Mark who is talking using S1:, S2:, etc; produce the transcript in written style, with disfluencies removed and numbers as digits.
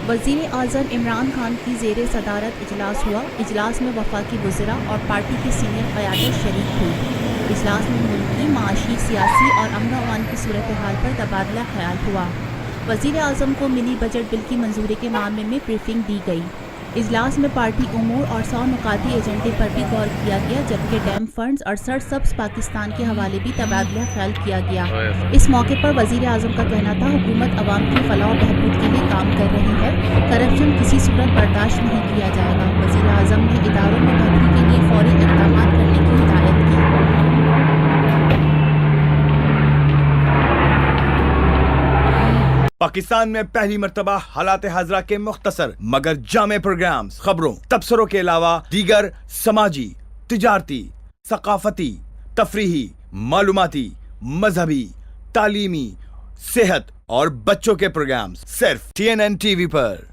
S1: وزیر اعظم عمران خان کی زیر صدارت اجلاس ہوا۔ اجلاس میں وفاقی وزراء اور پارٹی کی سینئر قیادت شریک ہوئی۔ اجلاس میں ملکی، معاشی، سیاسی اور امن و امان کی صورتحال پر تبادلہ خیال ہوا۔ وزیر اعظم کو منی بجٹ بل کی منظوری کے معاملے میں بریفنگ دی گئی۔ اجلاس میں پارٹی امور اور 100 نکاتی ایجنڈے پر بھی غور کیا گیا، جبکہ ڈیم فنڈز اور سرسبز پاکستان کے حوالے بھی تبادلہ خیال کیا گیا۔ اس موقع پر وزیر اعظم کا کہنا تھا، حکومت عوام کی فلاح و بہبود کے لیے کام کر رہی ہے، کرپشن کسی صورت برداشت نہیں کیا جائے گا۔ وزیر اعظم نے اداروں میں بہتری کے لیے فوری اقدامات کرنے کی ہدایت کی۔
S2: پاکستان میں پہلی مرتبہ حالات حاضرہ کے مختصر مگر جامع پروگرامز، خبروں، تبصروں کے علاوہ دیگر سماجی، تجارتی، ثقافتی، تفریحی، معلوماتی، مذہبی، تعلیمی، صحت اور بچوں کے پروگرامز صرف TNN TV پر۔